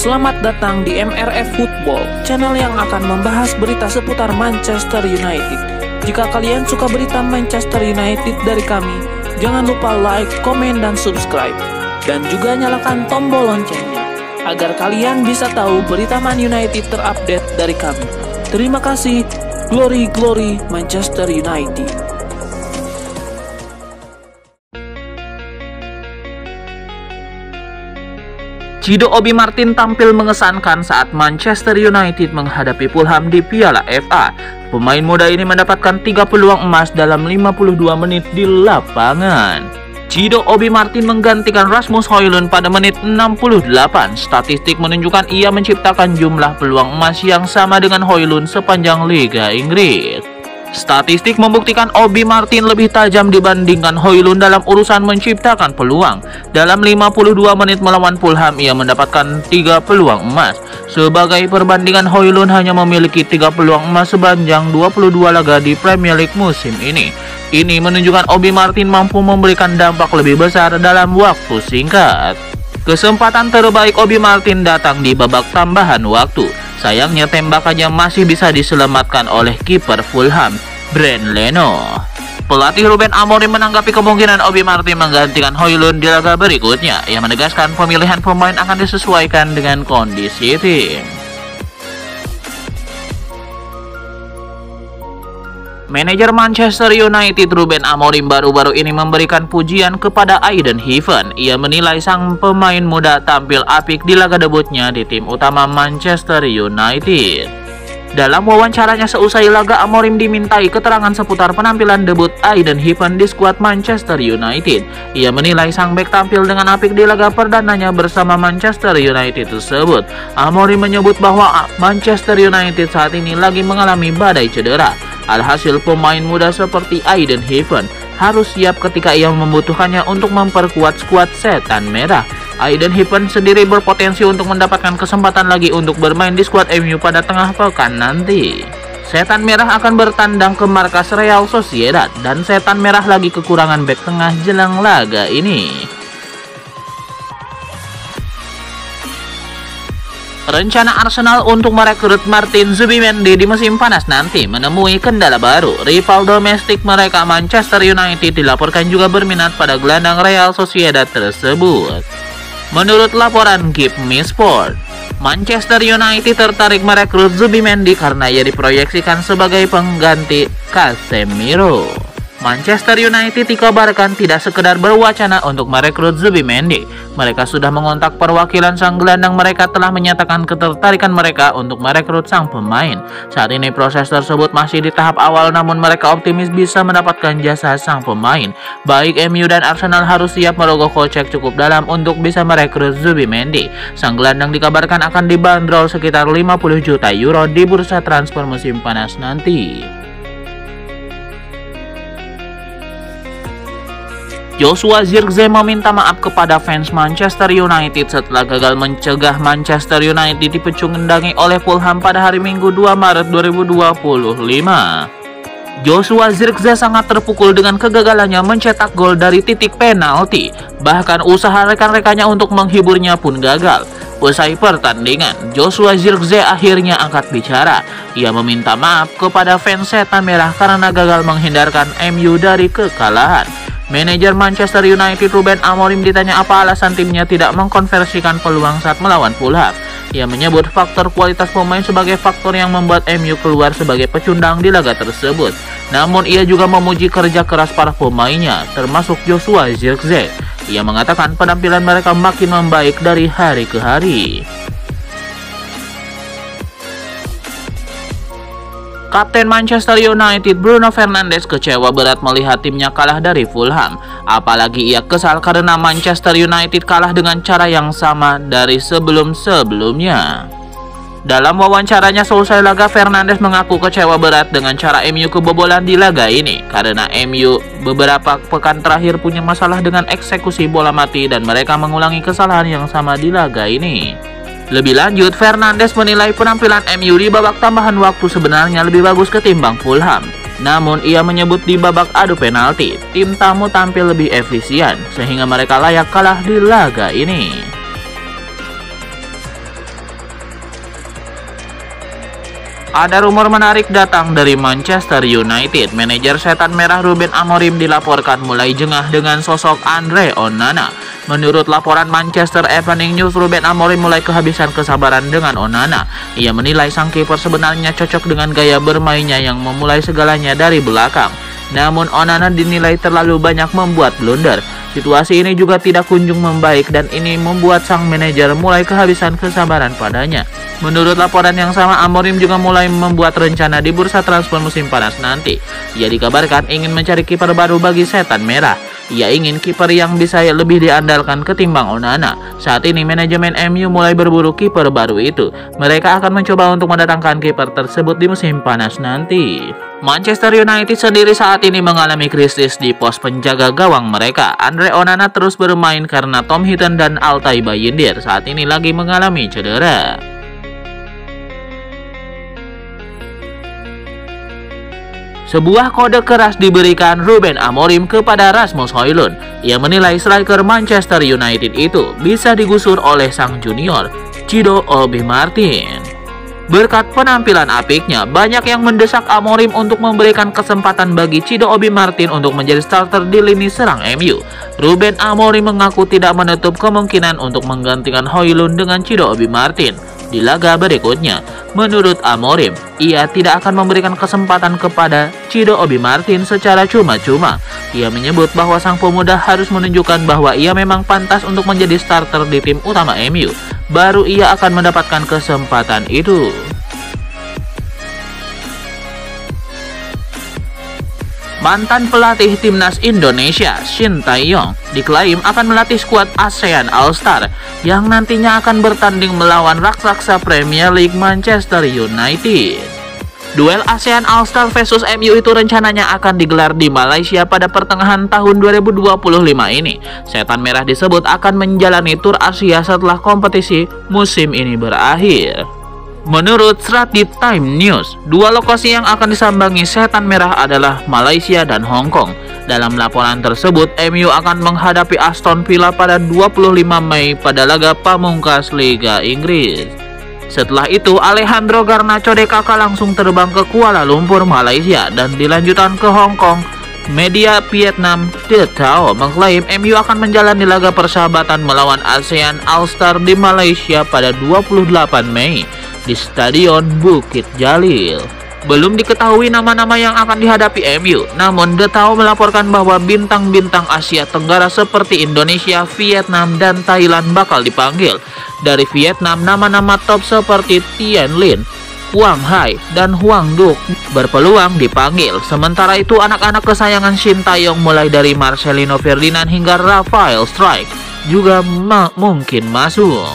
Selamat datang di MRF Football, channel yang akan membahas berita seputar Manchester United. Jika kalian suka berita Manchester United dari kami, jangan lupa like, komen, dan subscribe. Dan juga nyalakan tombol loncengnya, agar kalian bisa tahu berita Man United terupdate dari kami. Terima kasih, Glory Glory Manchester United. Cido Obi Martin tampil mengesankan saat Manchester United menghadapi Fulham di Piala FA. Pemain muda ini mendapatkan 3 peluang emas dalam 52 menit di lapangan. Cido Obi Martin menggantikan Rasmus Højlund pada menit 68. Statistik menunjukkan ia menciptakan jumlah peluang emas yang sama dengan Højlund sepanjang Liga Inggris. Statistik membuktikan Obi Martin lebih tajam dibandingkan Højlund dalam urusan menciptakan peluang. Dalam 52 menit melawan Fulham, ia mendapatkan 3 peluang emas. Sebagai perbandingan, Højlund hanya memiliki 3 peluang emas sepanjang 22 laga di Premier League musim ini. Ini menunjukkan Obi Martin mampu memberikan dampak lebih besar dalam waktu singkat. Kesempatan terbaik Obi Martin datang di babak tambahan waktu. Sayangnya tembakannya masih bisa diselamatkan oleh kiper Fulham, Bernd Leno. Pelatih Ruben Amorim menanggapi kemungkinan Obi Martin menggantikan Højlund di laga berikutnya. Ia menegaskan pemilihan pemain akan disesuaikan dengan kondisi tim. Manajer Manchester United Ruben Amorim baru-baru ini memberikan pujian kepada Aiden Heaven. Ia menilai sang pemain muda tampil apik di laga debutnya di tim utama Manchester United. Dalam wawancaranya seusai laga, Amorim dimintai keterangan seputar penampilan debut Aiden Heaven di skuad Manchester United. Ia menilai sang bek tampil dengan apik di laga perdananya bersama Manchester United tersebut. Amorim menyebut bahwa Manchester United saat ini lagi mengalami badai cedera. Alhasil pemain muda seperti Aiden Heaven harus siap ketika ia membutuhkannya untuk memperkuat skuad Setan Merah. Aiden Heaven sendiri berpotensi untuk mendapatkan kesempatan lagi untuk bermain di skuad MU pada tengah pekan nanti. Setan Merah akan bertandang ke markas Real Sociedad dan Setan Merah lagi kekurangan bek tengah jelang laga ini. Rencana Arsenal untuk merekrut Martin Zubimendi di musim panas nanti menemui kendala baru. Rival domestik mereka Manchester United dilaporkan juga berminat pada gelandang Real Sociedad tersebut. Menurut laporan Give Me Sport, Manchester United tertarik merekrut Zubimendi karena ia diproyeksikan sebagai pengganti Casemiro. Manchester United dikabarkan tidak sekedar berwacana untuk merekrut Zubimendi. Mereka sudah mengontak perwakilan sang gelandang. Mereka telah menyatakan ketertarikan mereka untuk merekrut sang pemain. Saat ini proses tersebut masih di tahap awal, namun mereka optimis bisa mendapatkan jasa sang pemain. Baik MU dan Arsenal harus siap merogoh kocek cukup dalam untuk bisa merekrut Zubimendi. Sang gelandang dikabarkan akan dibanderol sekitar 50 juta euro di bursa transfer musim panas nanti. Joshua Zirkzee meminta maaf kepada fans Manchester United setelah gagal mencegah Manchester United dipecundangi oleh Fulham pada hari Minggu 2 Maret 2025. Joshua Zirkzee sangat terpukul dengan kegagalannya mencetak gol dari titik penalti. Bahkan usaha rekan-rekannya untuk menghiburnya pun gagal. Usai pertandingan, Joshua Zirkzee akhirnya angkat bicara. Ia meminta maaf kepada fans Setan Merah karena gagal menghindarkan MU dari kekalahan. Manajer Manchester United Ruben Amorim ditanya apa alasan timnya tidak mengkonversikan peluang saat melawan Fulham. Ia menyebut faktor kualitas pemain sebagai faktor yang membuat MU keluar sebagai pecundang di laga tersebut. Namun ia juga memuji kerja keras para pemainnya, termasuk Joshua Zirkzee. Ia mengatakan penampilan mereka makin membaik dari hari ke hari. Kapten Manchester United Bruno Fernandes kecewa berat melihat timnya kalah dari Fulham. Apalagi ia kesal karena Manchester United kalah dengan cara yang sama dari sebelum-sebelumnya. Dalam wawancaranya selesai laga, Fernandes mengaku kecewa berat dengan cara MU kebobolan di laga ini. Karena MU beberapa pekan terakhir punya masalah dengan eksekusi bola mati dan mereka mengulangi kesalahan yang sama di laga ini. Lebih lanjut, Fernandes menilai penampilan MU di babak tambahan waktu sebenarnya lebih bagus ketimbang Fulham. Namun ia menyebut di babak adu penalti, tim tamu tampil lebih efisien sehingga mereka layak kalah di laga ini. Ada rumor menarik datang dari Manchester United. Manajer Setan Merah Ruben Amorim dilaporkan mulai jengah dengan sosok Andre Onana. Menurut laporan Manchester Evening News, Ruben Amorim mulai kehabisan kesabaran dengan Onana. Ia menilai sang kiper sebenarnya cocok dengan gaya bermainnya yang memulai segalanya dari belakang. Namun Onana dinilai terlalu banyak membuat blunder. Situasi ini juga tidak kunjung membaik dan ini membuat sang manajer mulai kehabisan kesabaran padanya. Menurut laporan yang sama, Amorim juga mulai membuat rencana di bursa transfer musim panas nanti. Ia dikabarkan ingin mencari kiper baru bagi Setan Merah. Ia ingin kiper yang bisa lebih diandalkan ketimbang Onana. Saat ini manajemen MU mulai berburu kiper baru itu. Mereka akan mencoba untuk mendatangkan kiper tersebut di musim panas nanti. Manchester United sendiri saat ini mengalami krisis di pos penjaga gawang mereka. Andre Onana terus bermain karena Tom Heaton dan Altay Bayindir saat ini lagi mengalami cedera. Sebuah kode keras diberikan Ruben Amorim kepada Rasmus Højlund. Ia menilai striker Manchester United itu bisa digusur oleh sang junior, Ciro Obi Martin. Berkat penampilan apiknya, banyak yang mendesak Amorim untuk memberikan kesempatan bagi Ciro Obi Martin untuk menjadi starter di lini serang MU. Ruben Amorim mengaku tidak menutup kemungkinan untuk menggantikan Højlund dengan Ciro Obi Martin di laga berikutnya. Menurut Amorim, ia tidak akan memberikan kesempatan kepada Ciro Obi Martin secara cuma-cuma. Ia menyebut bahwa sang pemuda harus menunjukkan bahwa ia memang pantas untuk menjadi starter di tim utama MU. Baru ia akan mendapatkan kesempatan itu. Mantan pelatih timnas Indonesia, Shin Tae-yong, diklaim akan melatih skuad ASEAN All-Star yang nantinya akan bertanding melawan raksasa Premier League Manchester United. Duel ASEAN All-Star versus MU itu rencananya akan digelar di Malaysia pada pertengahan tahun 2025 ini. Setan Merah disebut akan menjalani tur Asia setelah kompetisi musim ini berakhir. Menurut serat di Time News, dua lokasi yang akan disambangi Setan Merah adalah Malaysia dan Hong Kong. Dalam laporan tersebut, MU akan menghadapi Aston Villa pada 25 Mei pada laga pamungkas Liga Inggris. Setelah itu, Alejandro Garnacho de Kaka langsung terbang ke Kuala Lumpur, Malaysia dan dilanjutkan ke Hong Kong. Media Vietnam The Tao mengklaim MU akan menjalani laga persahabatan melawan ASEAN All-Star di Malaysia pada 28 Mei. Di Stadion Bukit Jalil. Belum diketahui nama-nama yang akan dihadapi MU, namun The Tao melaporkan bahwa bintang-bintang Asia Tenggara seperti Indonesia, Vietnam, dan Thailand bakal dipanggil. Dari Vietnam, nama-nama top seperti Tien Lin, Quang Hai, dan Huang Duc berpeluang dipanggil. Sementara itu, anak-anak kesayangan Shin Tae-yong mulai dari Marcelino Ferdinand hingga Rafael Struijk juga mungkin masuk.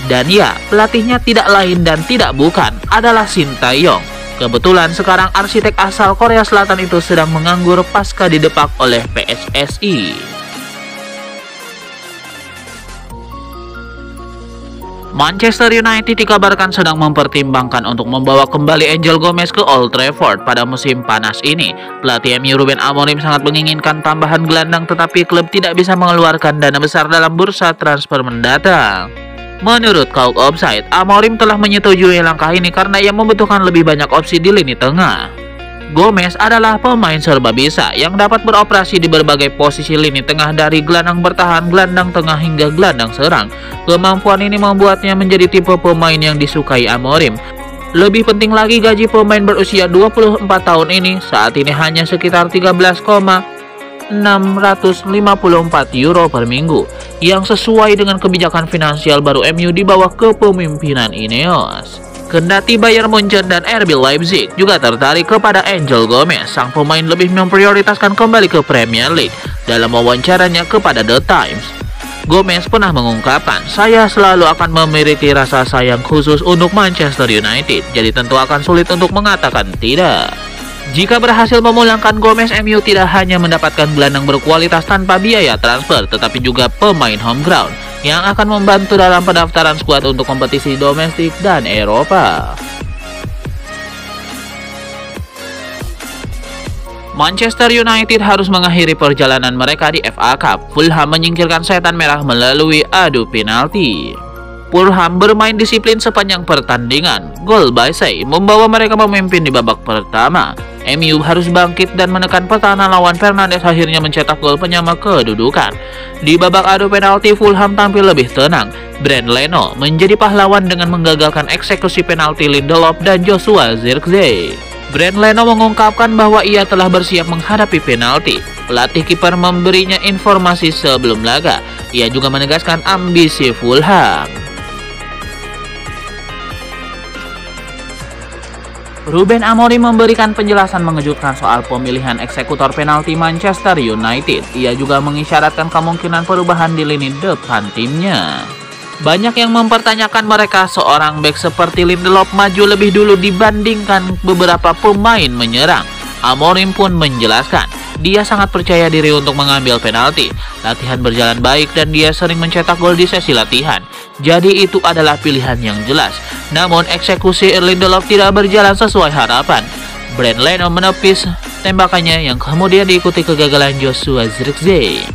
Dan ya, pelatihnya tidak lain dan tidak bukan adalah Shin Tae-yong. Kebetulan sekarang arsitek asal Korea Selatan itu sedang menganggur pasca didepak oleh PSSI. Manchester United dikabarkan sedang mempertimbangkan untuk membawa kembali Angel Gomez ke Old Trafford pada musim panas ini. Pelatih MU Ruben Amorim sangat menginginkan tambahan gelandang, tetapi klub tidak bisa mengeluarkan dana besar dalam bursa transfer mendatang. Menurut Kauk Offside, Amorim telah menyetujui langkah ini karena ia membutuhkan lebih banyak opsi di lini tengah. Gomez adalah pemain serba bisa yang dapat beroperasi di berbagai posisi lini tengah dari gelandang bertahan, gelandang tengah hingga gelandang serang. Kemampuan ini membuatnya menjadi tipe pemain yang disukai Amorim. Lebih penting lagi, gaji pemain berusia 24 tahun ini saat ini hanya sekitar 13,654 euro per minggu, yang sesuai dengan kebijakan finansial baru MU di bawah kepemimpinan Ineos. Kendati Bayern Munchen dan RB Leipzig juga tertarik kepada Angel Gomez, sang pemain lebih memprioritaskan kembali ke Premier League. Dalam wawancaranya kepada The Times, Gomez pernah mengungkapkan, "Saya selalu akan memiliki rasa sayang khusus untuk Manchester United, jadi tentu akan sulit untuk mengatakan tidak." Jika berhasil memulangkan Gomez, MU tidak hanya mendapatkan gelandang berkualitas tanpa biaya transfer, tetapi juga pemain home ground yang akan membantu dalam pendaftaran skuad untuk kompetisi domestik dan Eropa. Manchester United harus mengakhiri perjalanan mereka di FA Cup. Fulham menyingkirkan Setan Merah melalui adu penalti. Fulham bermain disiplin sepanjang pertandingan. Gol Baisey membawa mereka memimpin di babak pertama. MU harus bangkit dan menekan pertahanan lawan. Fernandes akhirnya mencetak gol penyama kedudukan. Di babak adu penalti, Fulham tampil lebih tenang. Bernd Leno menjadi pahlawan dengan menggagalkan eksekusi penalti Lindelof dan Joshua Zirkzee. Bernd Leno mengungkapkan bahwa ia telah bersiap menghadapi penalti. Pelatih kiper memberinya informasi sebelum laga. Ia juga menegaskan ambisi Fulham. Ruben Amorim memberikan penjelasan mengejutkan soal pemilihan eksekutor penalti Manchester United. Ia juga mengisyaratkan kemungkinan perubahan di lini depan timnya. Banyak yang mempertanyakan mereka seorang bek seperti Lindelof maju lebih dulu dibandingkan beberapa pemain menyerang. Amorim pun menjelaskan, dia sangat percaya diri untuk mengambil penalti. Latihan berjalan baik dan dia sering mencetak gol di sesi latihan. Jadi itu adalah pilihan yang jelas. Namun eksekusi Lindelof tidak berjalan sesuai harapan. Bernd Leno menepis tembakannya yang kemudian diikuti kegagalan Joshua Zirkzee.